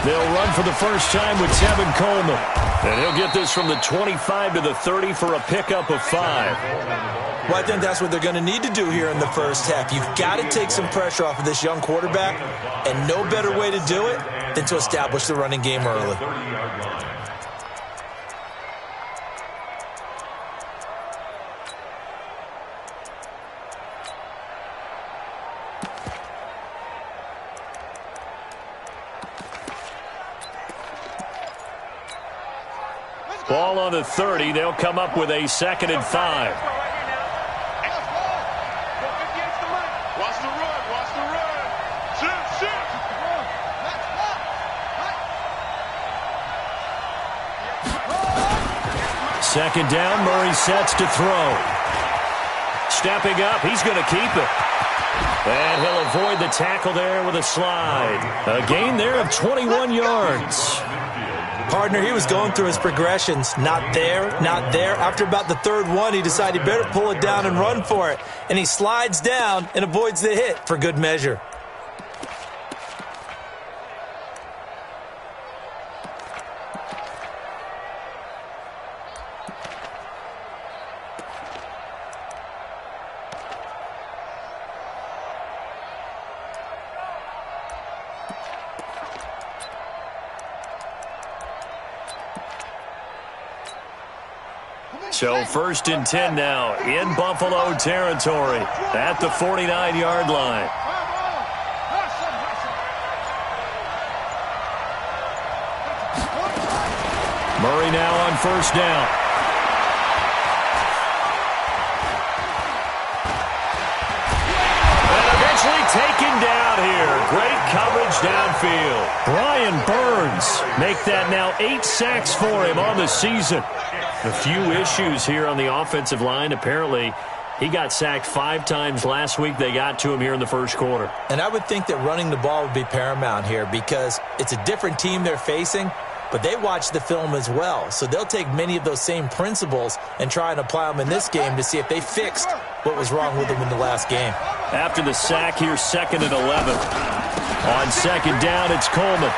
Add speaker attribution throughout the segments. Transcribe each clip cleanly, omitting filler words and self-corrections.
Speaker 1: They'll run for the first time with Tevin Coleman. And he'll get this from the 25 to the 30 for a pickup of 5.
Speaker 2: Well, I think that's what they're going to need to do here in the first half. You've got to take some pressure off of this young quarterback, and no better way to do it than to establish the running game early.
Speaker 1: Ball on the 30. They'll come up with a 2nd and 5.
Speaker 3: Watch the run. Watch the run. Shoot.
Speaker 1: Second down. Murray sets to throw. Stepping up. He's going to keep it. And he'll avoid the tackle there with a slide. A gain there of 21 yards.
Speaker 2: Partner, he was going through his progressions. Not there, not there. After about the third one, he decided he better pull it down and run for it. And he slides down and avoids the hit for good measure.
Speaker 1: So 1st and 10 now in Buffalo territory at the 49-yard line. Murray now on 1st down. And eventually taken down here. Great coverage downfield. Brian Burns make that now 8 sacks for him on the season. A few issues here on the offensive line. Apparently, he got sacked 5 times last week. They got to him here in the first quarter.
Speaker 2: And I would think that running the ball would be paramount here because it's a different team they're facing, but they watch the film as well. So they'll take many of those same principles and try and apply them in this game to see if they fixed what was wrong with them in the last game.
Speaker 1: After the sack, here's 2nd and 11. On 2nd down, it's Coleman.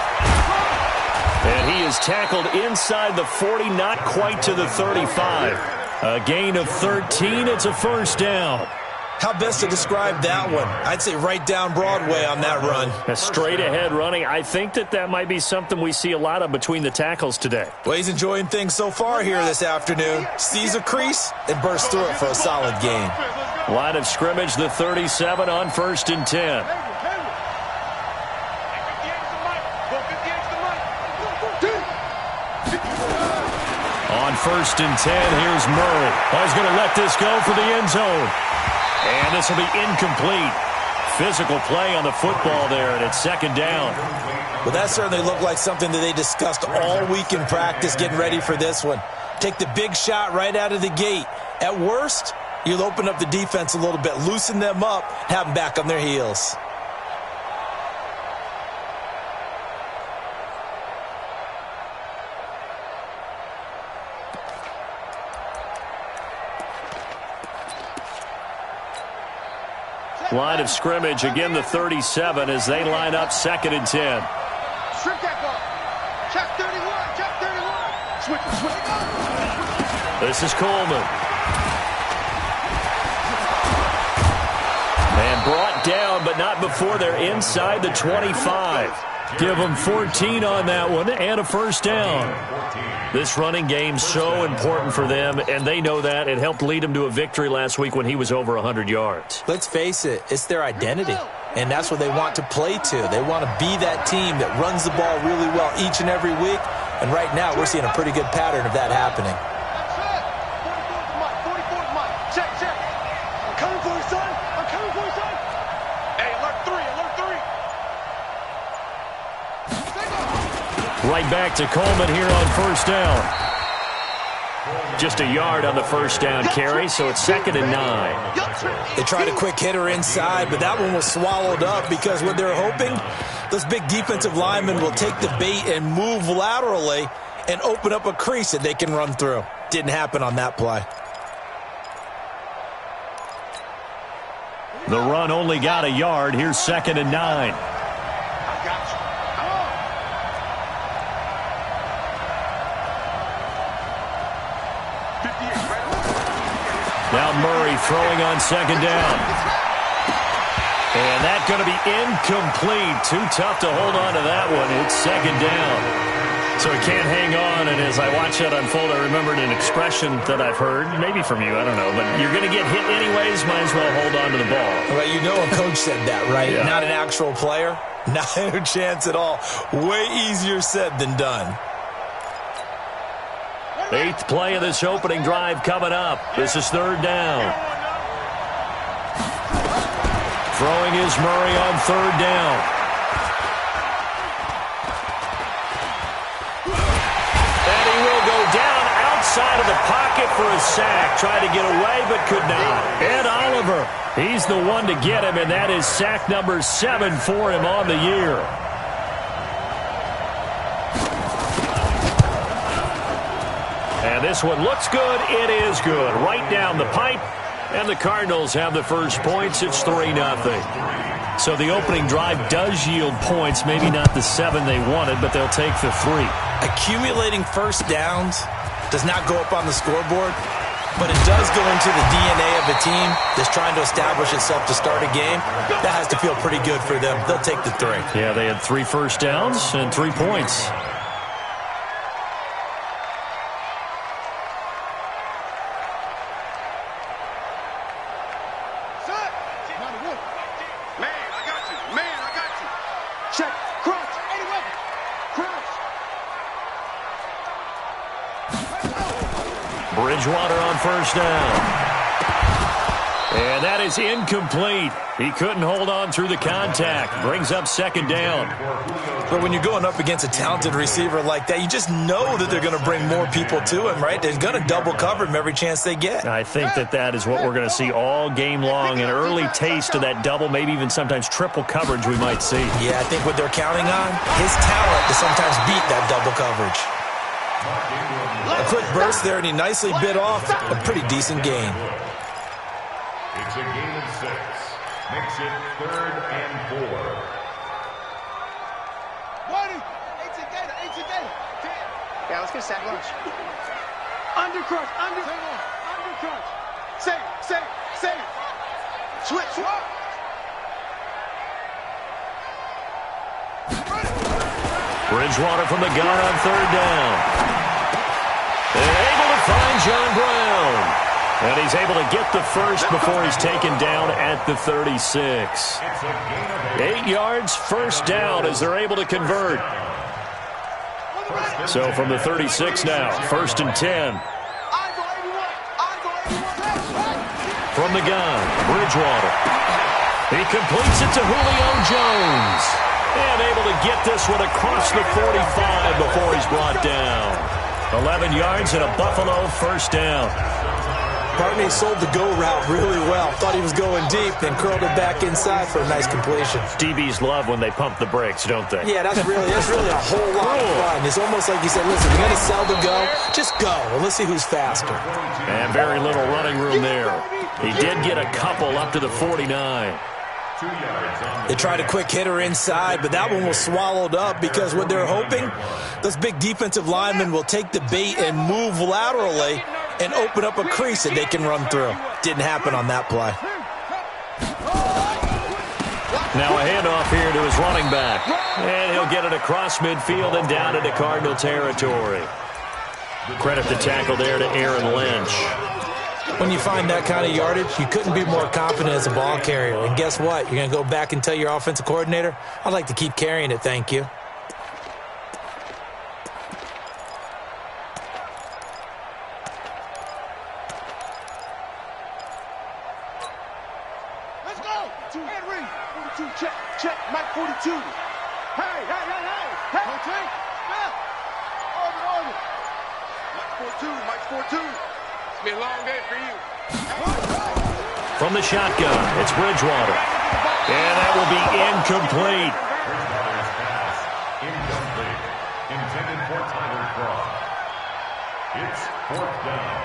Speaker 1: And he is tackled inside the 40, not quite to the 35. A gain of 13. It's a 1st down.
Speaker 2: How best to describe that one? I'd say right down Broadway on that run.
Speaker 1: A straight-ahead running. I think that might be something we see a lot of between the tackles today.
Speaker 2: Well, he's enjoying things so far here this afternoon. Sees a crease and bursts through it for a solid gain.
Speaker 1: Line of scrimmage, the 37 on 1st and 10. On 1st and 10, here's Murray. He's going to let this go for the end zone. And this will be incomplete. Physical play on the football there, and it's 2nd down.
Speaker 2: Well, that certainly looked like something that they discussed all week in practice getting ready for this one. Take the big shot right out of the gate. At worst, you'll open up the defense a little bit, loosen them up, have them back on their heels.
Speaker 1: Line of scrimmage, again the 37 as they line up 2nd and 10.
Speaker 3: Strip that ball. Check 31. Check 31. Switch.
Speaker 1: This is Coleman. And brought down, but not before they're inside the 25. Give them 14 on that one and a 1st down. This running game so important for them, and they know that. It helped lead them to a victory last week when he was over 100 yards.
Speaker 2: Let's face it, it's their identity, and that's what they want to play to. They want to be that team that runs the ball really well each and every week, and right now we're seeing a pretty good pattern of that happening.
Speaker 3: 44 Mike. Check. I'm coming for you, son. I'm coming for you, son. Hey, alert 3.
Speaker 1: Right back to Coleman here on 1st down. Just a yard on the 1st down carry, so it's 2nd and 9.
Speaker 2: They tried a quick hitter inside, but that one was swallowed up because what they're hoping, those big defensive linemen will take the bait and move laterally and open up a crease that they can run through. Didn't happen on that play.
Speaker 1: The run only got a yard. Here's 2nd and 9. Now Murray throwing on second down. And that's going to be incomplete. Too tough to hold on to that one. It's second down. So he can't hang on, and as I watch that unfold, I remembered an expression that I've heard, maybe from you, I don't know, but you're going to get hit anyways, might as well hold on to the ball.
Speaker 2: Well, you know a coach said that, right?
Speaker 1: Yeah.
Speaker 2: Not an actual player. Not a chance at all. Way easier said than done.
Speaker 1: 8th play of this opening drive coming up. This is third down. Throwing is Murray on third down. And he will go down outside of the pocket for a sack. Tried to get away but could not. Ed Oliver, he's the one to get him, and that is sack number 7 for him on the year. And this one looks good. It is good. Right down the pipe. And the Cardinals have the first points. It's 3-0. So the opening drive does yield points. Maybe not the 7 they wanted, but they'll take the 3.
Speaker 2: Accumulating first downs does not go up on the scoreboard, but it does go into the DNA of a team that's trying to establish itself to start a game. That has to feel pretty good for them. They'll take the 3.
Speaker 1: Yeah, they had 3 first downs and 3 points. Bridgewater on first down. And that is incomplete. He couldn't hold on through the contact. Brings up second down.
Speaker 2: But when you're going up against a talented receiver like that, you just know that they're going to bring more people to him, right? They're going to double cover him every chance they get.
Speaker 1: I think that is what we're going to see all game long. An early taste of that double, maybe even sometimes triple coverage we might see.
Speaker 2: Yeah, I think what they're counting on, his talent to sometimes beat that double coverage. A quick burst there, and he nicely bit off a pretty decent gain.
Speaker 4: It's a gain of 6. Makes it 3rd and 4.
Speaker 3: Yeah, let's get a sack lunch. Undercrush, undercrush. Save. Switch.
Speaker 1: Bridgewater from the gun on third down. And able to find John Brown. And he's able to get the first before he's taken down at the 36. 8 yards, first down as they're able to convert. So from the 36 now, 1st and 10. From the gun, Bridgewater. He completes it to Julio Jones. And able to get this one across the 45 before he's brought down. 11 yards and a Buffalo first down.
Speaker 2: Partney sold the go route really well. Thought he was going deep, then curled it back inside for a nice completion.
Speaker 1: DBs love when they pump the brakes, don't they?
Speaker 2: Yeah, that's really a whole lot of fun. It's almost like you said, listen, you're going to sell the go, just go, and let's see who's faster.
Speaker 1: And very little running room there. He did get a couple up to the 49.
Speaker 2: They tried a quick hitter inside, but that one was swallowed up because what they're hoping, those big defensive linemen will take the bait and move laterally and open up a crease that they can run through. Didn't happen on that play.
Speaker 1: Now a handoff here to his running back. And he'll get it across midfield and down into Cardinal territory. Credit the tackle there to Aaron Lynch.
Speaker 2: When you find that kind of yardage, you couldn't be more confident as a ball carrier. And guess what? You're going to go back and tell your offensive coordinator, I'd like to keep carrying it, thank you.
Speaker 3: Let's go! Henry! 42, check, Mike 42. Hey! Okay? Order. Mike's 42. It's been a long day for you.
Speaker 1: From the shotgun, it's Bridgewater. And that will be incomplete.
Speaker 4: Bridgewater's pass, incomplete. Intended for Tyler Croft. It's 4th down.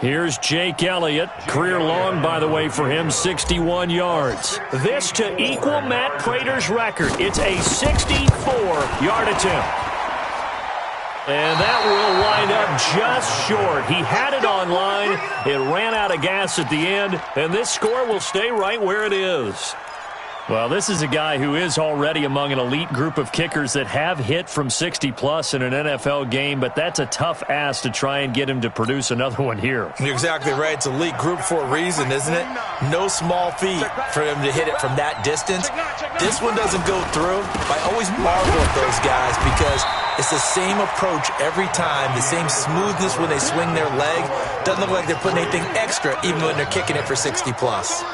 Speaker 1: Here's Jake Elliott. Career long, by the way, for him, 61 yards. This to equal Matt Prater's record. It's a 64-yard attempt. And that will wind up just short. He had it on line. It ran out of gas at the end, and this score will stay right where it is. Well, this is a guy who is already among an elite group of kickers that have hit from 60-plus in an NFL game, but that's a tough ask to try and get him to produce another one here.
Speaker 2: You're exactly right. It's elite group for a reason, isn't it? No small feat for him to hit it from that distance. This one doesn't go through. I always marvel at those guys because it's the same approach every time, the same smoothness when they swing their leg. Doesn't look like they're putting anything extra even when they're kicking it for 60-plus.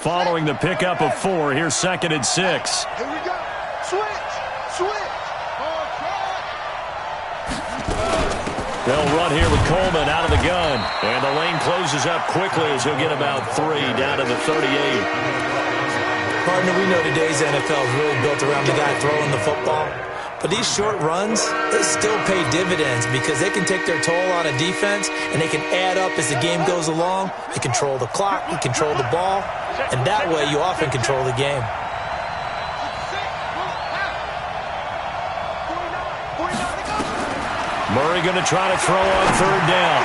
Speaker 1: Following the pickup of 4, here's 2nd and 6.
Speaker 3: Here we go. Switch.
Speaker 1: They'll run here with Coleman out of the gun. And the lane closes up quickly as he'll get about 3 down to the 38.
Speaker 2: Partner, we know today's NFL is really built around the guy throwing the football. But these short runs, they still pay dividends because they can take their toll on a defense and they can add up as the game goes along. They control the clock, they control the ball, and that way you often control the game.
Speaker 1: Murray going to try to throw on 3rd down.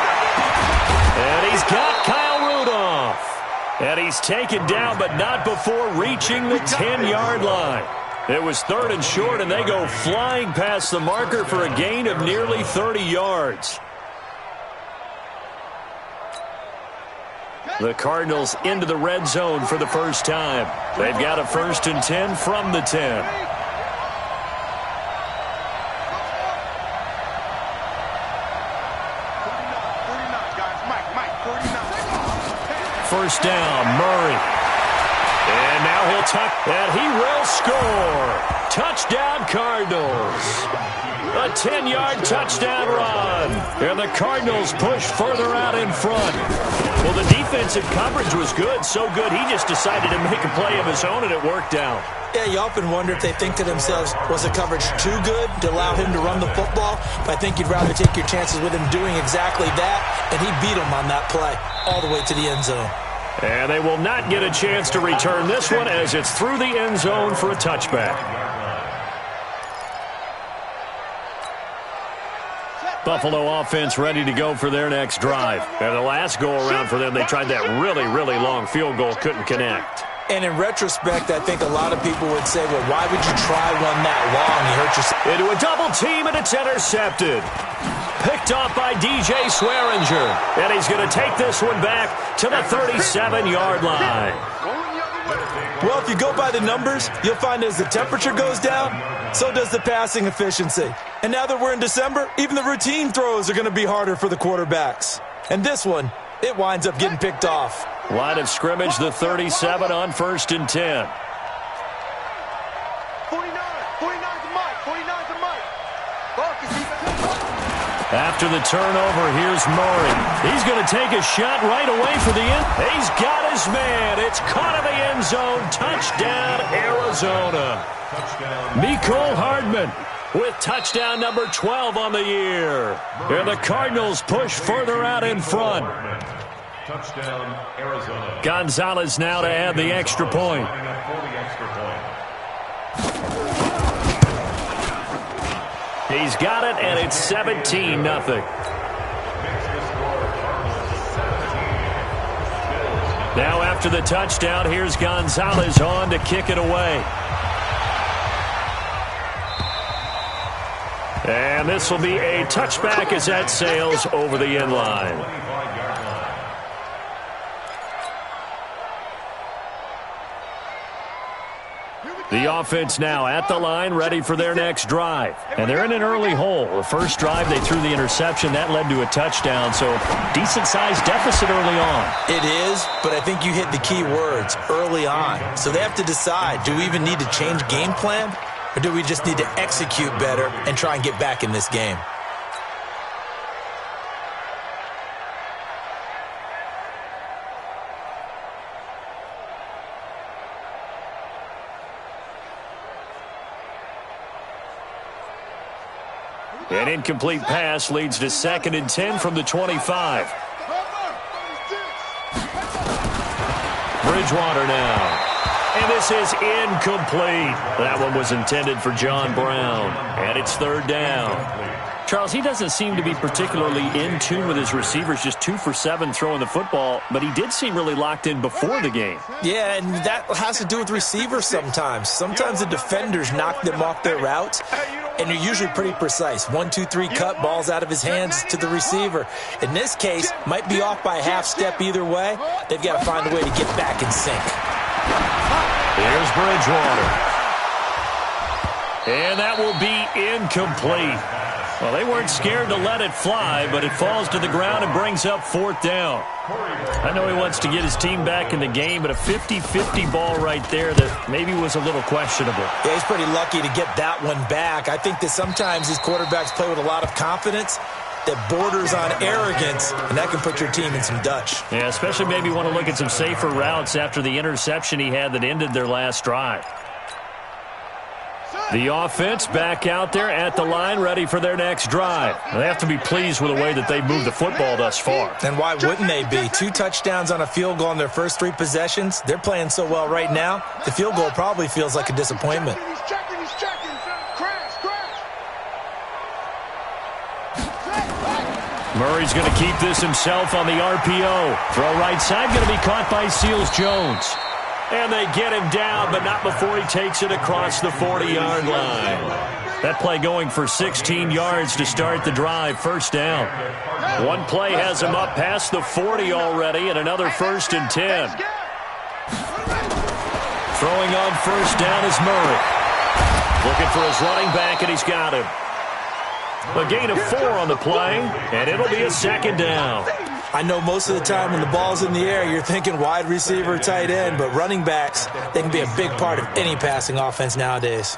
Speaker 1: And he's got Kyle Rudolph. And he's taken down, but not before reaching the 10-yard line. It was 3rd and short, and they go flying past the marker for a gain of nearly 30 yards. The Cardinals into the red zone for the first time. They've got a 1st and 10 from the 10. First down, Murray. And now he'll tuck, and he will score. Touchdown, Cardinals. A 10-yard touchdown run. And the Cardinals push further out in front. Well, the defensive coverage was good, so good he just decided to make a play of his own, and it worked out.
Speaker 2: Yeah, you often wonder if they think to themselves, was the coverage too good to allow him to run the football? But I think you'd rather take your chances with him doing exactly that, and he beat him on that play all the way to the end zone.
Speaker 1: And they will not get a chance to return this one as it's through the end zone for a touchback. Buffalo offense ready to go for their next drive. And the last go-around for them, they tried that really, really long field goal, couldn't connect.
Speaker 2: And in retrospect, I think a lot of people would say, well, why would you try one that long? You hurt yourself.
Speaker 1: Into a double team, and it's intercepted. Picked off by DJ Swearinger. And he's going to take this one back to the 37-yard line.
Speaker 2: Well, if you go by the numbers, you'll find as the temperature goes down, so does the passing efficiency. And now that we're in December, even the routine throws are going to be harder for the quarterbacks. And this one, it winds up getting picked off.
Speaker 1: Line of scrimmage, the 37 on 1st and 10.
Speaker 3: 49's the mic. 49's the mic.
Speaker 1: After the turnover, here's Murray. He's going to take a shot right away for the end. He's got his man. It's caught in the end zone. Touchdown, Arizona. Mecole Hardman with touchdown number 12 on the year. And the Cardinals push further out in front.
Speaker 4: Touchdown, Arizona.
Speaker 1: Gonzalez now to add the extra point. He's got it, and it's 17-0. Now after the touchdown, here's Gonzalez on to kick it away. And this will be a touchback as that sails over the end line. The offense now at the line, ready for their next drive. And they're in an early hole. The first drive, they threw the interception. That led to a touchdown, so decent-sized deficit early on.
Speaker 2: It is, but I think you hit the key words, early on. So they have to decide, do we even need to change game plan? Or do we just need to execute better and try and get back in this game?
Speaker 1: An incomplete pass leads to 2nd and 10 from the 25. Bridgewater now. And this is incomplete. That one was intended for John Brown. And it's 3rd down.
Speaker 5: Charles, he doesn't seem to be particularly in tune with his receivers, just 2 for 7 throwing the football, but he did seem really locked in before the game.
Speaker 2: Yeah, and that has to do with receivers sometimes. Sometimes the defenders knock them off their routes, and they're usually pretty precise. 1, 2, 3 cut, balls out of his hands to the receiver. In this case, might be off by a half step either way. They've got to find a way to get back in sync.
Speaker 1: Here's Bridgewater. And that will be incomplete. Well, they weren't scared to let it fly, but it falls to the ground and brings up 4th down. I know he wants to get his team back in the game, but a 50-50 ball right there that maybe was a little questionable.
Speaker 2: Yeah, he's pretty lucky to get that one back. I think that sometimes these quarterbacks play with a lot of confidence that borders on arrogance, and that can put your team in some Dutch.
Speaker 1: Yeah, especially maybe want to look at some safer routes after the interception he had that ended their last drive. The offense back out there at the line, ready for their next drive. They have to be pleased with the way that they've moved the football thus far.
Speaker 2: And why wouldn't they be? 2 touchdowns on a field goal in their first 3 possessions. They're playing so well right now, the field goal probably feels like a disappointment.
Speaker 3: He's checking. Crash.
Speaker 1: Murray's going to keep this himself on the RPO. Throw right side, going to be caught by Seals-Jones. And they get him down, but not before he takes it across the 40-yard line. That play going for 16 yards to start the drive. 1st down. One play has him up past the 40 already, and another 1st and 10. Throwing on 1st down is Murray. Looking for his running back, and he's got him. A gain of 4 on the play, and it'll be a 2nd down.
Speaker 2: I know most of the time when the ball's in the air, you're thinking wide receiver, tight end, but running backs, they can be a big part of any passing offense nowadays.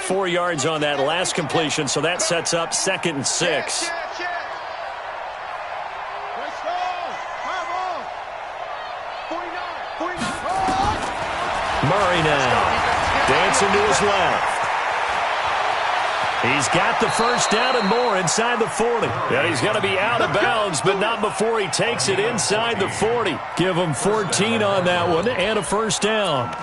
Speaker 1: 4 yards on that last completion, so that sets up 2nd and 6. Murray now, dancing to his left. He's got the 1st down and more inside the 40. And he's going to be out of bounds, but not before he takes it inside the 40. Give him 14 on that one and a 1st down.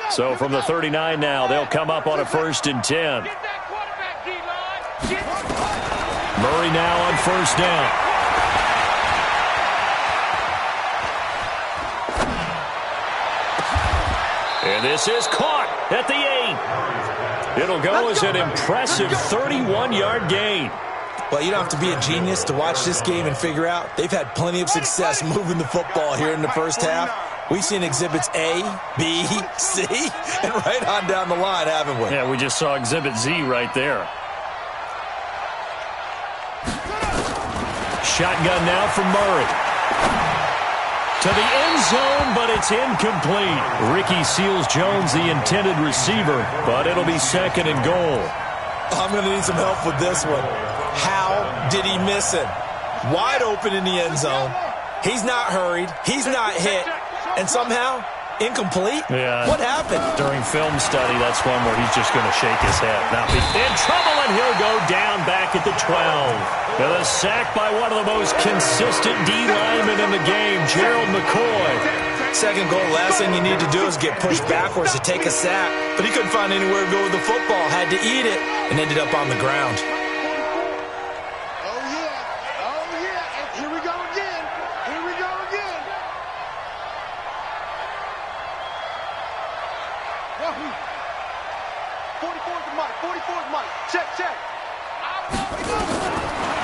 Speaker 1: So from the 39 now, they'll come up on a 1st and 10. Murray now on 1st down. And this is caught at the 8. It'll go as an impressive 31-yard gain.
Speaker 2: Well, you don't have to be a genius to watch this game and figure out they've had plenty of success moving the football here in the first half. We've seen exhibits A, B, C, and right on down the line, haven't we?
Speaker 1: Yeah, we just saw exhibit Z right there. Shotgun now from Murray. To the end zone, but it's incomplete. Ricky Seals-Jones, the intended receiver, but it'll be 2nd and goal.
Speaker 2: I'm going to need some help with this one. How did he miss him? Wide open in the end zone. He's not hurried. He's not hit. And somehow, incomplete?
Speaker 1: Yeah.
Speaker 2: What happened?
Speaker 1: During film study, that's one where he's just going to shake his head. Not be in trouble, and he'll go down back at the 12. With a sack by one of the most consistent D linemen in the game, Gerald McCoy.
Speaker 2: 2nd goal, last thing you need to do is get pushed backwards to take a sack. But he couldn't find anywhere to go with the football, had to eat it, and ended up on the ground.
Speaker 3: Oh, yeah. And here we go again. 44's Mike. Check.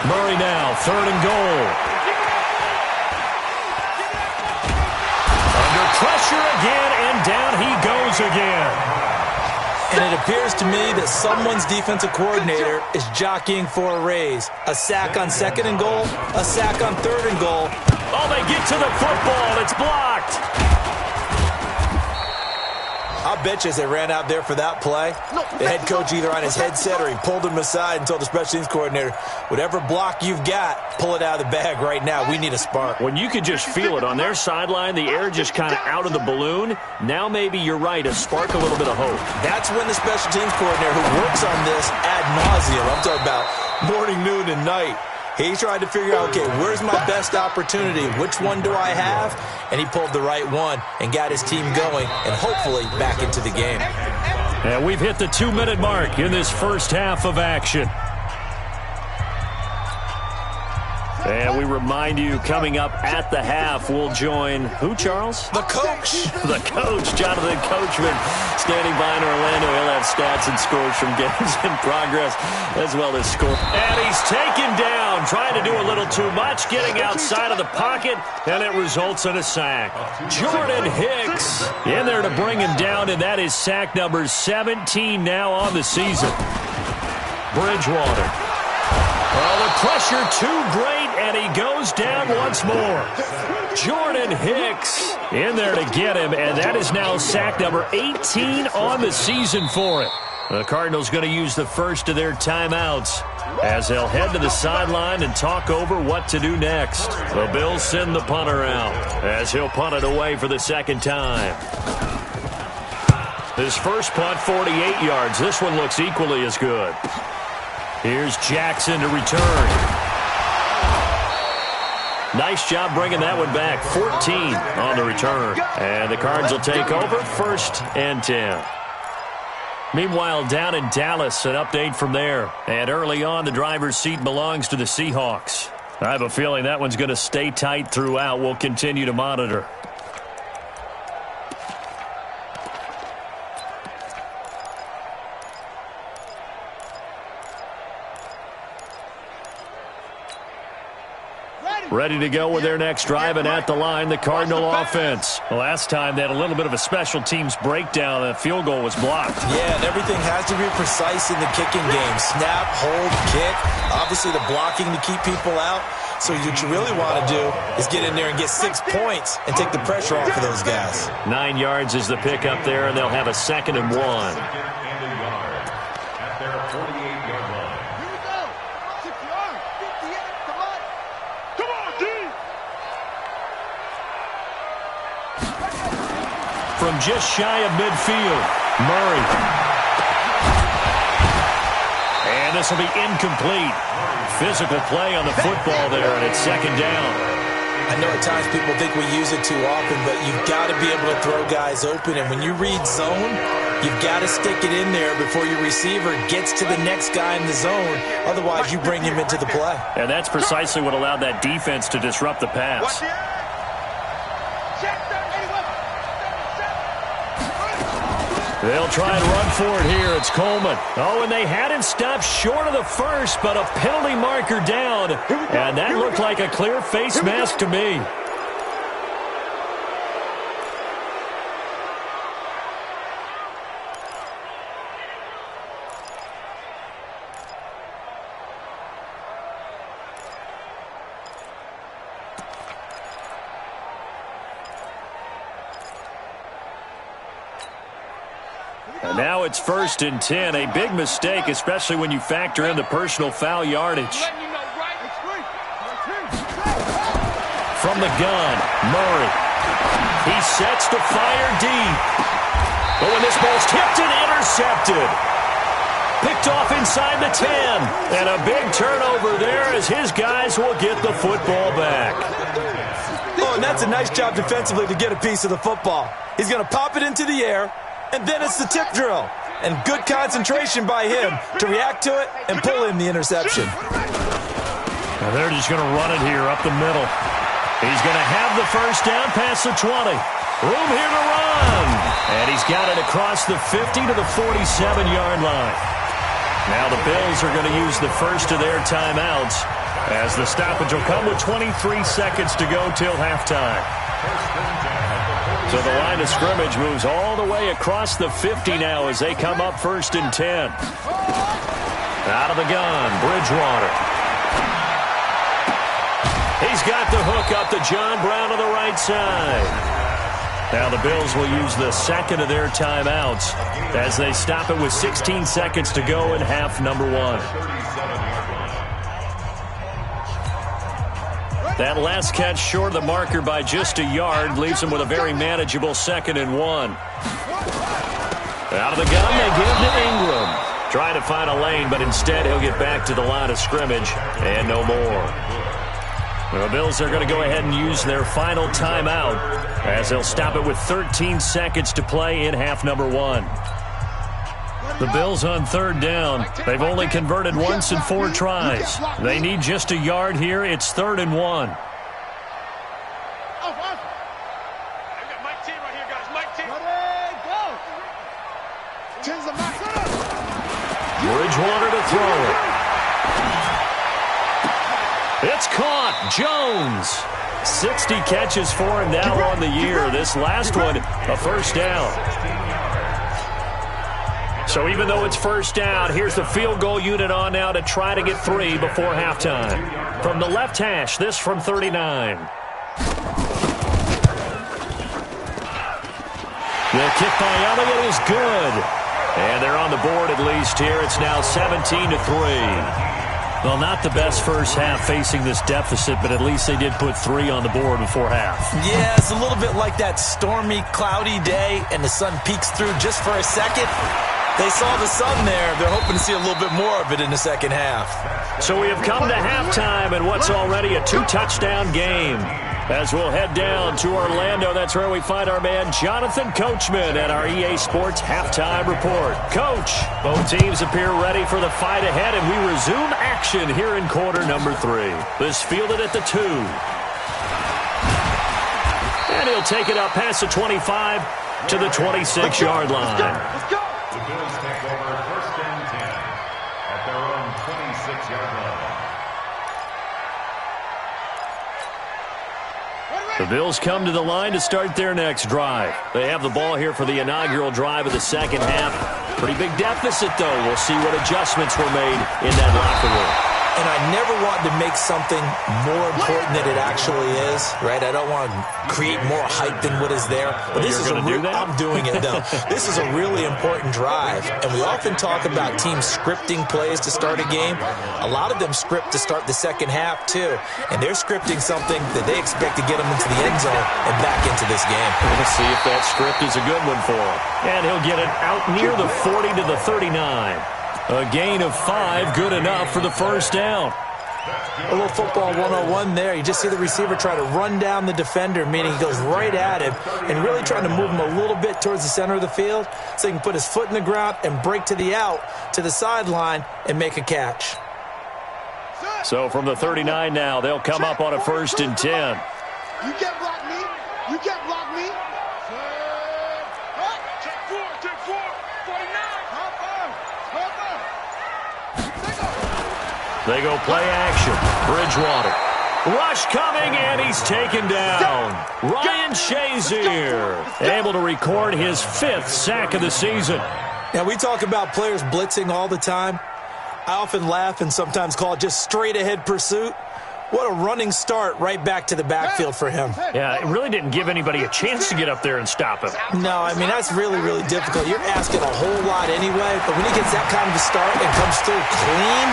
Speaker 1: Murray now, 3rd and goal. Under pressure again, and down he goes again.
Speaker 2: And it appears to me that someone's defensive coordinator is jockeying for a raise. A sack on 2nd and goal, a sack on 3rd and goal.
Speaker 1: Oh, they get to the football. It's blocked.
Speaker 2: I'll bet you as they ran out there for that play, the head coach either on his headset or he pulled him aside and told the special teams coordinator, whatever block you've got, pull it out of the bag right now. We need a spark.
Speaker 5: When you could just feel it on their sideline, the air just kind of out of the balloon, now maybe you're right, a spark, a little bit of hope.
Speaker 2: That's when the special teams coordinator who works on this ad nauseum, I'm talking about morning, noon, and night, he tried to figure out, okay, where's my best opportunity? Which one do I have? And he pulled the right one and got his team going and hopefully back into the game.
Speaker 5: And we've hit the 2-minute mark in this first half of action. And we remind you, coming up at the half, we'll join who, Charles?
Speaker 2: The coach.
Speaker 5: The coach, Jonathan Coachman, standing by in Orlando. He'll have stats and scores from games in progress, as well as score. And he's taken down, trying to do a little too much, getting outside of the pocket, and it results in a sack. Jordan Hicks in there to bring him down, and that is sack number 17 now on the season. Bridgewater. Well, the pressure too great, and he goes down once more. Jordan Hicks in there to get him, and that is now sack number 18 on the season for him. The Cardinals going to use the first of their timeouts as they'll head to the sideline and talk over what to do next. The Bills send the punter out as he'll punt it away for the second time. His first punt, 48 yards. This one looks equally as good. Here's Jackson to return. Nice job bringing that one back. 14 on the return. And the Cards will take over, 1st and 10. Meanwhile, down in Dallas, an update from there. And early on, the driver's seat belongs to the Seahawks. I have a feeling that one's going to stay tight throughout. We'll continue to monitor. Ready to go with their next drive, and at the line, the Cardinal offense. Last time, they had a little bit of a special teams breakdown. That field goal was blocked.
Speaker 2: Yeah, and everything has to be precise in the kicking game. Snap, hold, kick. Obviously, the blocking to keep people out. So what you really want to do is get in there and get 6 points and take the pressure off of those guys.
Speaker 5: 9 yards is the pickup there, and they'll have a 2nd and 1.
Speaker 4: At their 48-yard line.
Speaker 3: Here we go. 6 yards. 58. Come on. Come on, D.
Speaker 5: From just shy of midfield, Murray. And this will be incomplete. Physical play on the football there, and it's 2nd down.
Speaker 2: I know at times people think we use it too often, but you've got to be able to throw guys open. And when you read zone, you've got to stick it in there before your receiver gets to the next guy in the zone. Otherwise, you bring him into the play.
Speaker 5: And that's precisely what allowed that defense to disrupt the pass. They'll try and run for it here. It's Coleman. Oh, and they had him stopped short of the first, but a penalty marker down. And that looked like a clear face mask to me. And now it's 1st and 10. A big mistake, especially when you factor in the personal foul yardage. From the gun, Murray. He sets to fire deep. But when this ball's tipped and intercepted. Picked off inside the 10. And a big turnover there as his guys will get the football back.
Speaker 2: Oh, and that's a nice job defensively to get a piece of the football. He's going to pop it into the air. And then it's the tip drill. And good concentration by him to react to it and pull in the interception.
Speaker 5: Now they're just going to run it here up the middle. He's going to have the first down past the 20. Room here to run. And he's got it across the 50 to the 47-yard line. Now the Bills are going to use the first of their timeouts as the stoppage will come with 23 seconds to go till halftime. So the line of scrimmage moves all the way across the 50 now as they come up 1st and 10. Out of the gun, Bridgewater. He's got the hook up to John Brown on the right side. Now the Bills will use the second of their timeouts as they stop it with 16 seconds to go in half number 1. That last catch short of the marker by just a yard leaves him with a very manageable 2nd and 1. Out of the gun, they give to Ingram. Trying to find a lane, but instead he'll get back to the line of scrimmage and no more. The Bills are going to go ahead and use their final timeout as they'll stop it with 13 seconds to play in half number 1. The Bills on 3rd down. They've only converted once in 4 tries. They need just a yard here. It's 3rd and 1. Bridgewater to throw it. It's caught. Jones. 60 catches for him now on the year. This last one, a first down. So even though it's first down, here's the field goal unit on now to try to get 3 before halftime. From the left hash, this from 39. The kick by Elliott is good. And they're on the board at least here. It's now 17-3. Well, not the best first half facing this deficit, but at least they did put 3 on the board before half.
Speaker 2: Yeah, it's a little bit like that stormy, cloudy day, and the sun peeks through just for a second. They saw the sun there. They're hoping to see a little bit more of it in the second half.
Speaker 5: So we have come to halftime in what's already a 2-touchdown game. As we'll head down to Orlando, that's where we find our man Jonathan Coachman at our EA Sports Halftime Report. Coach, both teams appear ready for the fight ahead, and we resume action here in quarter number 3. This fielded at the 2. And he'll take it up past the 25 to the 26-yard line.
Speaker 4: The Bills take over 1st and 10 at their own 26-yard line.
Speaker 5: The Bills come to the line to start their next drive. They have the ball here for the inaugural drive of the second half. Pretty big deficit, though. We'll see what adjustments were made in that locker room.
Speaker 2: And I never want to make something more important than it actually is, right? I don't want to create more hype than what is there. But this is a real, I'm doing it, though. This is a really important drive. And we often talk about teams scripting plays to start a game. A lot of them script to start the second half, too. And they're scripting something that they expect to get them into the end zone and back into this game.
Speaker 5: Let's see if that script is a good one for him. And he'll get it out near the 40 to the 39. A gain of 5, good enough for the first down.
Speaker 2: A little football 101 there. You just see the receiver try to run down the defender, meaning he goes right at him and really trying to move him a little bit towards the center of the field so he can put his foot in the ground and break to the out, to the sideline, and make a catch.
Speaker 5: So from the 39 now, they'll come up on a 1st and 10.
Speaker 3: You can't block me. You can't block me. Take 4. 49.
Speaker 5: They go play action. Bridgewater. Rush coming, and he's taken down. Ryan Shazier able to record his 5th sack of the season.
Speaker 2: Now, we talk about players blitzing all the time. I often laugh and sometimes call it just straight-ahead pursuit. What a running start right back to the backfield for him.
Speaker 5: Yeah, it really didn't give anybody a chance to get up there and stop him.
Speaker 2: No, I mean, that's really, really difficult. You're asking a whole lot anyway, but when he gets that kind of a start and comes through clean,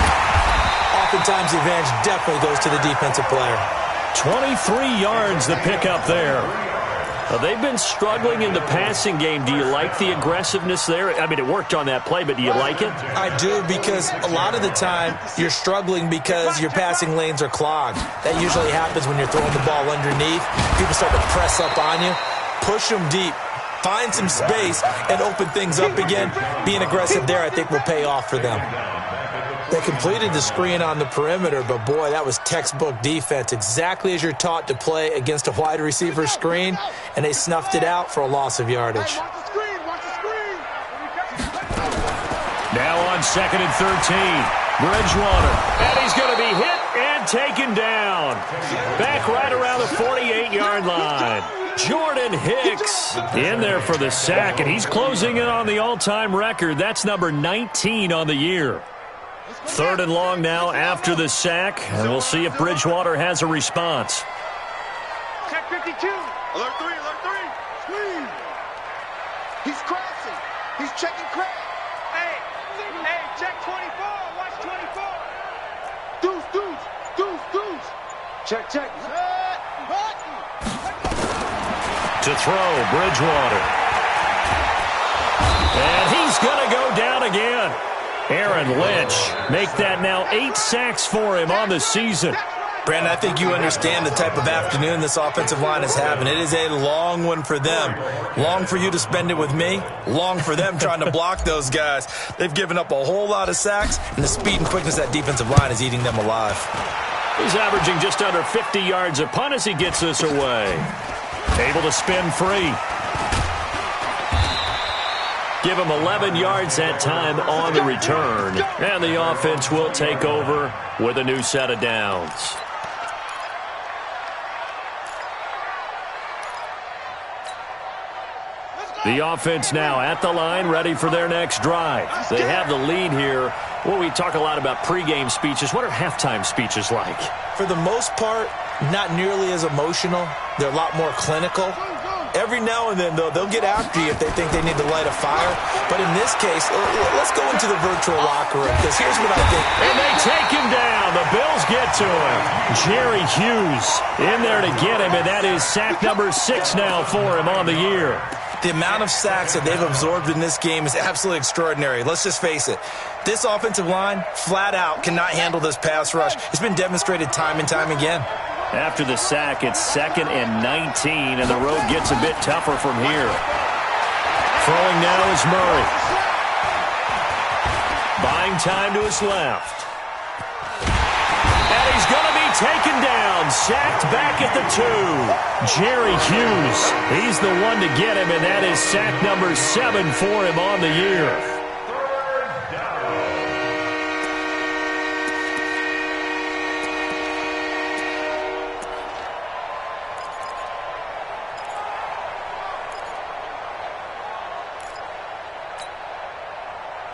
Speaker 2: oftentimes the advantage definitely goes to the defensive player.
Speaker 5: 23 yards the pickup there. They've been struggling in the passing game. Do you like the aggressiveness there? I mean, it worked on that play, but do you like it?
Speaker 2: I do, because a lot of the time you're struggling because your passing lanes are clogged. That usually happens when you're throwing the ball underneath. People start to press up on you. Push them deep. Find some space and open things up again. Being aggressive there, I think, will pay off for them. They completed the screen on the perimeter, but boy, that was textbook defense. Exactly as you're taught to play against a wide receiver screen, and they snuffed it out for a loss of yardage.
Speaker 3: Watch the screen.
Speaker 5: Now on 2nd and 13, Bridgewater, and he's going to be hit and taken down. Back right around the 48-yard line. Jordan Hicks in there for the sack, and he's closing in on the all-time record. That's number 19 on the year. 3rd and long now after the sack, and we'll see if Bridgewater has a response.
Speaker 3: Check 52. Alert 3. He's crossing. He's checking crack. Hey, check 24. Watch 24. Deuce. Check.
Speaker 5: To throw, Bridgewater. And he's going to go down again. Aaron Lynch make that now 8 sacks for him on the season.
Speaker 2: Brandon, I think you understand the type of afternoon this offensive line is having. It is a long one for them. Long for you to spend it with me. Long for them trying to block those guys. They've given up a whole lot of sacks, and the speed and quickness of that defensive line is eating them alive.
Speaker 5: He's averaging just under 50 yards a punt as he gets this away. Able to spin free. Give him 11 yards that time on the return. And the offense will take over with a new set of downs. The offense now at the line, ready for their next drive. They have the lead here. Well, we talk a lot about pregame speeches. What are halftime speeches like?
Speaker 2: For the most part, not nearly as emotional. They're a lot more clinical. Every now and then, though, they'll get after you if they think they need to light a fire. But in this case, let's go into the virtual locker room, because here's what I think.
Speaker 5: And they take him down. The Bills get to him. Jerry Hughes in there to get him, and that is sack number 6 now for him on the year.
Speaker 2: The amount of sacks that they've absorbed in this game is absolutely extraordinary. Let's just face it. This offensive line, flat out, cannot handle this pass rush. It's been demonstrated time and time again.
Speaker 5: After the sack, it's 2nd and 19, and the road gets a bit tougher from here. Throwing now is Murray. Buying time to his left. And he's going to be taken down, sacked back at the 2. Jerry Hughes, he's the one to get him, and that is sack number 7 for him on the year.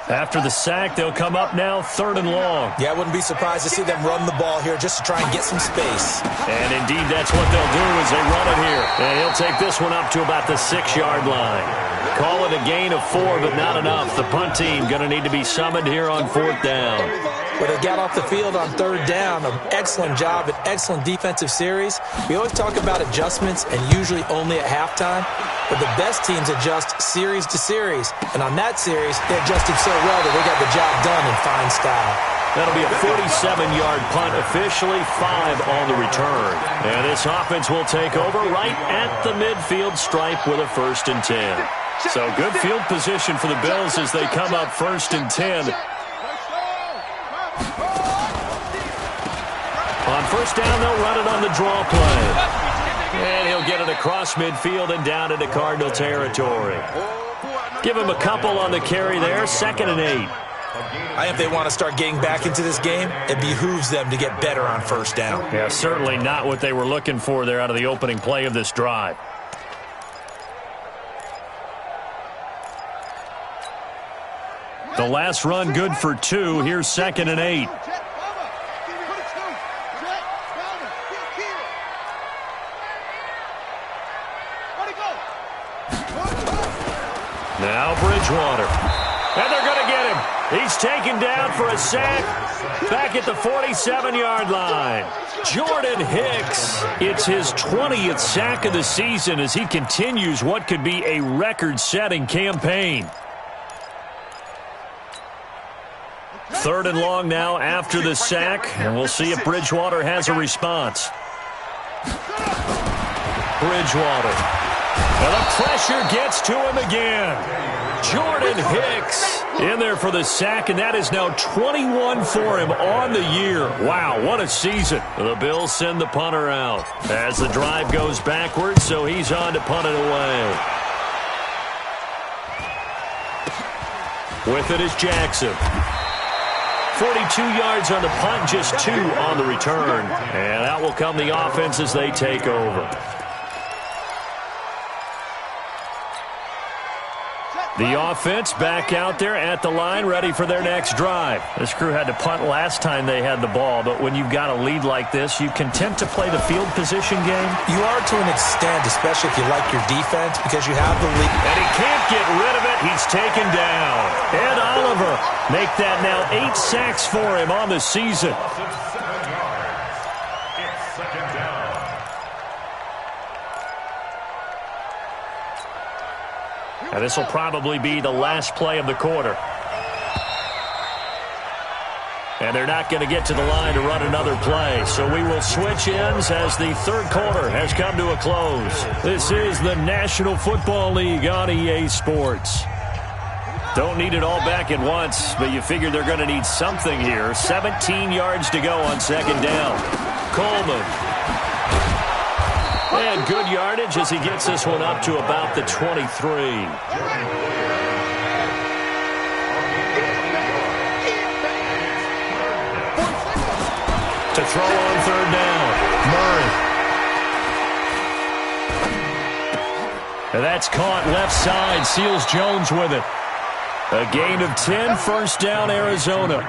Speaker 5: After the sack, they'll come up now 3rd and long.
Speaker 2: Yeah, I wouldn't be surprised to see them run the ball here just to try and get some space.
Speaker 5: And indeed, that's what they'll do as they run it here. And he'll take this one up to about the 6-yard line. Call it a gain of 4, but not enough. The punt team going to need to be summoned here on 4th down.
Speaker 2: But they got off the field on 3rd down. An excellent job, an excellent defensive series. We always talk about adjustments, and usually only at halftime. But the best teams adjust series to series. And on that series, they adjusted so well that they got the job done in fine style.
Speaker 5: That'll be a 47-yard punt, officially 5 on the return. And this offense will take over right at the midfield stripe with a 1st and 10. So good field position for the Bills as they come up 1st and 10. On 1st down, they'll run it on the draw play. And he'll get it across midfield and down into Cardinal territory. Give him a couple on the carry there, 2nd and 8.
Speaker 2: I think if they want to start getting back into this game, it behooves them to get better on 1st down.
Speaker 5: Yeah, certainly not what they were looking for there out of the opening play of this drive. The last run good for 2. Here's 2nd and 8. Now Bridgewater. And they're going to get him. He's taken down for a sack back at the 47-yard line. Jordan Hicks. It's his 20th sack of the season as he continues what could be a record-setting campaign. 3rd and long now after the sack, and we'll see if Bridgewater has a response. Bridgewater. And the pressure gets to him again. Jordan Hicks in there for the sack, and that is now 21 for him on the year. Wow, what a season. The Bills send the punter out as the drive goes backwards, so he's on to punt it away. With it is Jackson. 42 yards on the punt, just 2 on the return. And out will come the offense as they take over.
Speaker 1: The offense back out there at the line, ready for their next drive. This crew had to punt last time they had the ball, but when you've got a lead like this, you content to play the field position game?
Speaker 2: You are to an extent, especially if you like your defense, because you have the lead.
Speaker 1: And he can't get rid of it. He's taken down. Ed Oliver make that now 8 sacks for him on the season.
Speaker 4: It's 7 yards. It's second down.
Speaker 1: Now this will probably be the last play of the quarter. And they're not going to get to the line to run another play. So we will switch ends as the third quarter has come to a close. This is the National Football League on EA Sports. Don't need it all back at once, but you figure they're going to need something here. 17 yards to go on second down. Coleman. And good yardage as he gets this one up to about the 23. To throw on third down, Murray. And that's caught left side. Seals Jones with it. A gain of 10, first down, Arizona.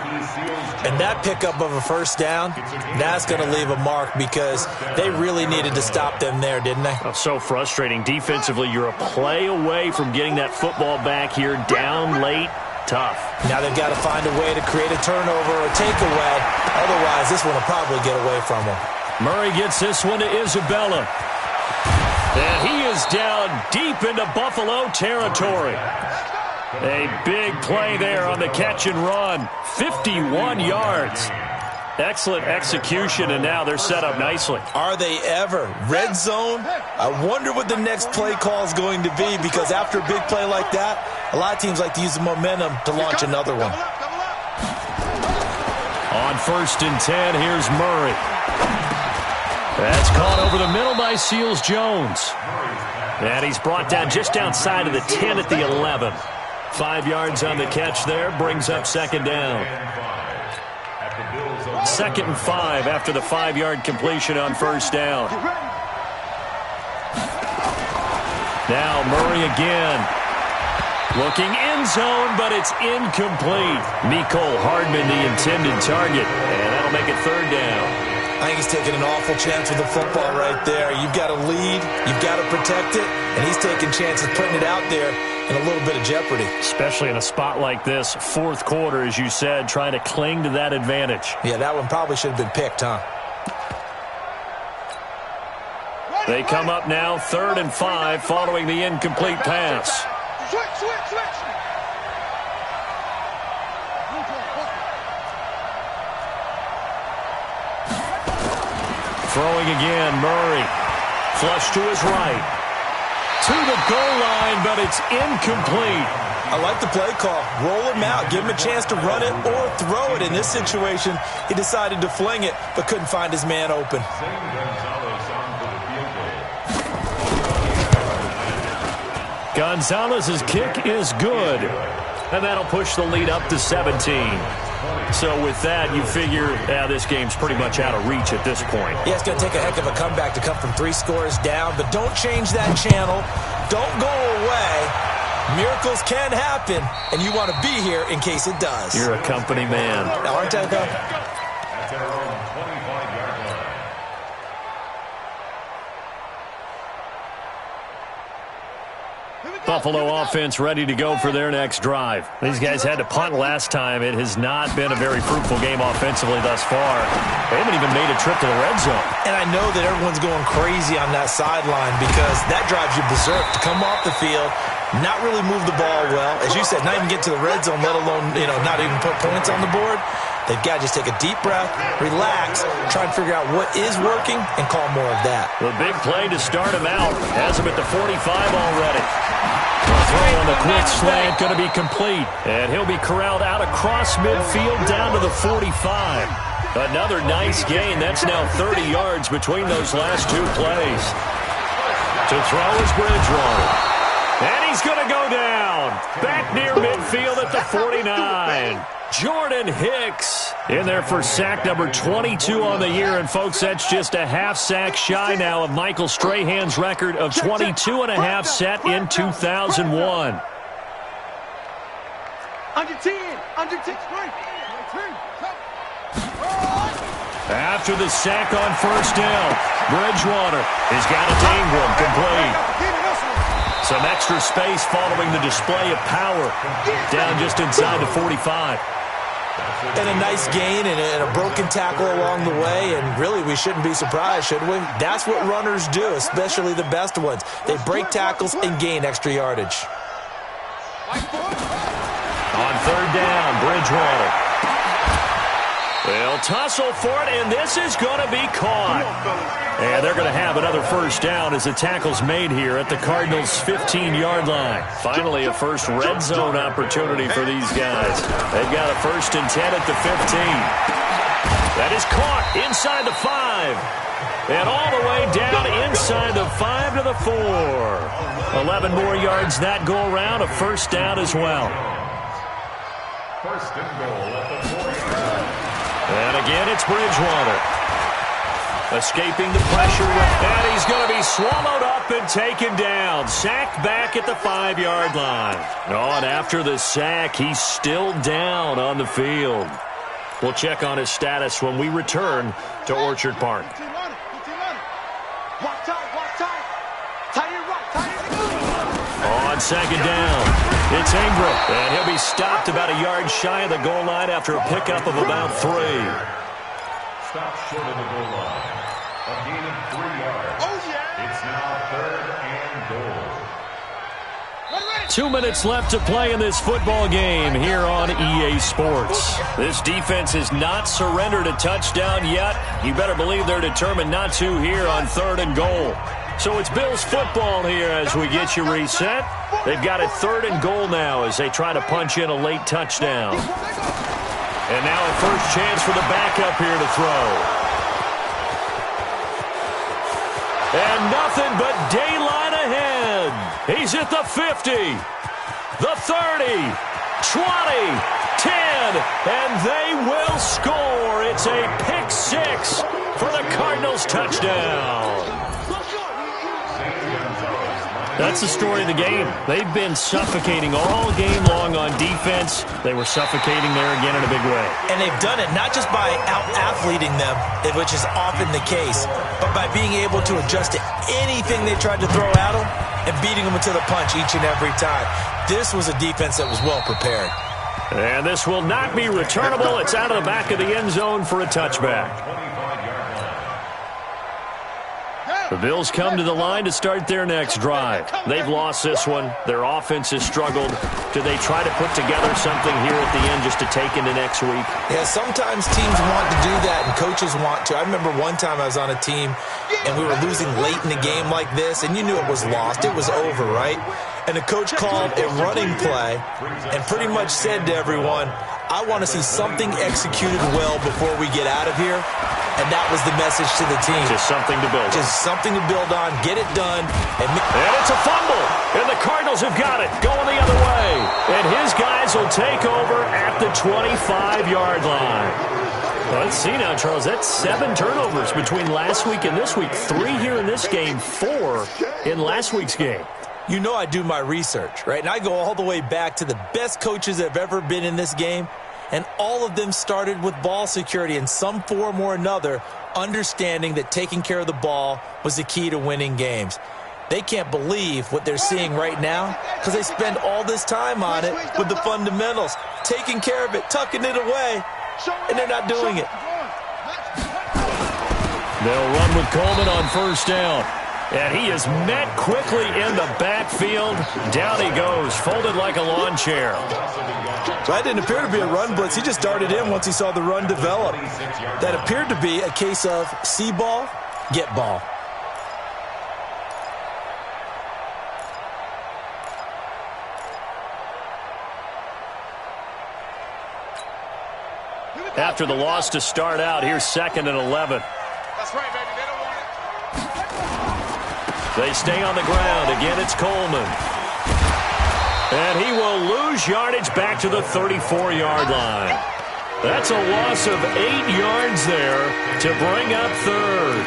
Speaker 2: And that pickup of a first down, that's going to leave a mark because they really needed to stop them there, didn't they?
Speaker 1: Oh, so frustrating. Defensively, you're a play away from getting that football back here, down late. Tough.
Speaker 2: Now they've got to find a way to create a turnover or takeaway. Otherwise, this one will probably get away from them.
Speaker 1: Murray gets this one to Isabella. And he is down deep into Buffalo territory. A big play there on the catch and run. 51 yards. Excellent execution, and now they're set up nicely.
Speaker 2: Are they ever? Red zone? I wonder what the next play call is going to be, because after a big play like that, a lot of teams like to use the momentum to launch another one.
Speaker 1: On first and 10, here's Murray. That's caught over the middle by Seals Jones. And he's brought down just outside of the 10 at the 11. 5 yards on the catch there, brings up second down. 2nd and 5 after the 5-yard completion on first down. Now Murray again. Looking end zone, but it's incomplete. Mecole Hardman, the intended target, and that'll make it third down.
Speaker 2: I think he's taking an awful chance with the football right there. You've got to lead, you've got to protect it, and he's taking chances putting it out there in a little bit of jeopardy. Especially
Speaker 1: in a spot like this, fourth quarter, as you said, trying to cling to that advantage.
Speaker 2: Yeah, that one probably should have been picked, huh?
Speaker 1: They come up now, 3rd and 5, following the incomplete pass.
Speaker 3: Switch.
Speaker 1: Throwing again, Murray. Flush to his right. To the goal line, but it's incomplete.
Speaker 2: I like the play call. Roll him out. Give him a chance to run it or throw it. In this situation, he decided to fling it, but couldn't find his man open.
Speaker 1: Gonzalez's kick is good. And that'll push the lead up to 17. So with that, you figure this game's pretty much out of reach at this point.
Speaker 2: Yeah, it's going to take a heck of a comeback to come from 3 scores down, but don't change that channel. Don't go away. Miracles can happen, and you want to be here in case it does.
Speaker 1: You're a company man.
Speaker 2: Now, aren't I, though?
Speaker 4: At their own 25-yard line.
Speaker 1: Buffalo offense ready to go for their next drive. These guys had to punt last time. It has not been a very fruitful game offensively thus far. They haven't even made a trip to the red zone.
Speaker 2: And I know that everyone's going crazy on that sideline because that drives you berserk to come off the field, not really move the ball well. As you said, not even get to the red zone, let alone, not even put points on the board. They've got to just take a deep breath, relax, try and figure out what is working, and call more of that.
Speaker 1: The big play to start him out has him at the 45 already. The throw on the quick slant going to be complete. And he'll be corralled out across midfield down to the 45. Another nice gain. That's now 30 yards between those last 2 plays. To throw is Bridgewater. And he's going to go down. Back near midfield at the 49. Jordan Hicks in there for sack number 22 on the year. And, folks, that's just a half sack shy now of Michael Strahan's record of 22 and a half set in 2001.
Speaker 3: Under 10. Under 10.
Speaker 5: After the sack on first down, Bridgewater has got it to Ingram, complete. Some extra space following the display of power, down just inside the 45.
Speaker 2: And a nice gain and a broken tackle along the way, and really we shouldn't be surprised, should we? That's what runners do, especially the best ones. They break tackles and gain extra yardage.
Speaker 5: On third down, Bridgewater. They'll tussle for it, and this is going to be caught. And they're going to have another first down as the tackle's made here at the Cardinals' 15-yard line. Finally, a first red zone opportunity for these guys. They've got a 1st and 10 at the 15. That is caught inside the 5. And all the way down inside the 5 to the 4. 11 more yards that go around, a first down as well.
Speaker 4: 1st and goal at the 4-yard line.
Speaker 5: And again, it's Bridgewater. Escaping the pressure, and he's going to be swallowed up and taken down. Sacked back at the 5-yard line. Oh, and after the sack, he's still down on the field. We'll check on his status when we return to Orchard Park. On second down, it's Ingram, and he'll be stopped about a yard shy of the goal line after a pickup of about 3.
Speaker 4: Stop short of the goal line. A gain of 3 yards.
Speaker 3: Oh, yeah.
Speaker 4: It's now 3rd and goal.
Speaker 5: 2 minutes left to play in this football game here on EA Sports. This defense has not surrendered a touchdown yet. You better believe they're determined not to here on 3rd and goal. So it's Bills football here as we get you reset. They've got it 3rd and goal now as they try to punch in a late touchdown. And now a first chance for the backup here to throw. And nothing but daylight ahead. He's at the 50, the 30, 20, 10, and they will score. It's a pick 6 for the Cardinals touchdown. That's the story of the game. They've been suffocating all game long on defense. They were suffocating there again in a big way.
Speaker 2: And they've done it not just by out-athleting them, which is often the case, but by being able to adjust to anything they tried to throw at them and beating them to the punch each and every time. This was a defense that was well prepared.
Speaker 5: And this will not be returnable. It's out of the back of the end zone for a touchback. The Bills come to the line to start their next drive. They've lost this one. Their offense has struggled. Do they try to put together something here at the end just to take into next week?
Speaker 2: Yeah, sometimes teams want to do that and coaches want to. I remember one time I was on a team and we were losing late in the game like this, and you knew it was lost. It was over, right? And the coach called a running play and pretty much said to everyone, I want to see something executed well before we get out of here. And that was the message to the team.
Speaker 5: Just something to build on.
Speaker 2: Just something to build on. Get it done.
Speaker 5: And it's a fumble. And the Cardinals have got it. Going the other way. And his guys will take over at the 25-yard line. Well, let's see now, Charles. That's 7 turnovers between last week and this week. 3 here in this game, 4 in last week's game.
Speaker 2: You know I do my research, right? And I go all the way back to the best coaches that have ever been in this game. And all of them started with ball security in some form or another, understanding that taking care of the ball was the key to winning games. They can't believe what they're seeing right now because they spend all this time on it with the fundamentals, taking care of it, tucking it away, and they're not doing it.
Speaker 5: They'll run with Coleman on first down. And he is met quickly in the backfield. Down he goes, folded like a lawn chair.
Speaker 2: That didn't appear to be a run blitz. He just darted in once he saw the run develop. That appeared to be a case of see ball, get ball.
Speaker 5: After the loss to start out, here's 2nd and 11.
Speaker 3: That's right, baby. They don't want it.
Speaker 5: They stay on the ground. Again, it's Coleman. And he will lose yardage back to the 34-yard line. That's a loss of 8 yards there to bring up 3rd.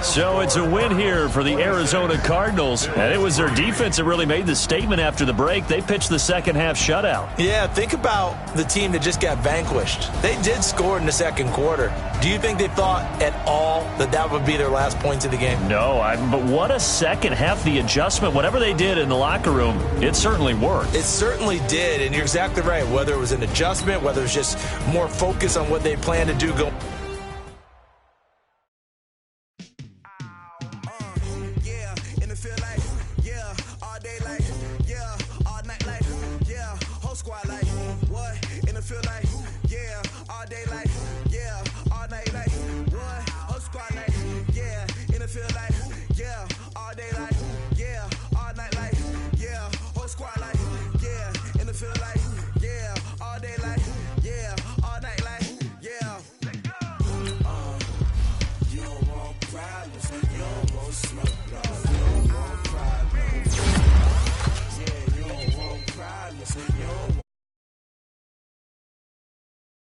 Speaker 1: So it's a win here for the Arizona Cardinals, and it was their defense that really made the statement after the break. They pitched the second half shutout.
Speaker 2: Yeah, think about the team that just got vanquished. They did score in the second quarter. Do you think they thought at all that that would be their last points of the game?
Speaker 1: No, but what a second half. The adjustment, whatever they did in the locker room, it certainly worked.
Speaker 2: It certainly did, and you're exactly right. Whether it was an adjustment, whether it was just more focus on what they plan to do going.
Speaker 6: Squad like what in the field like yeah all day like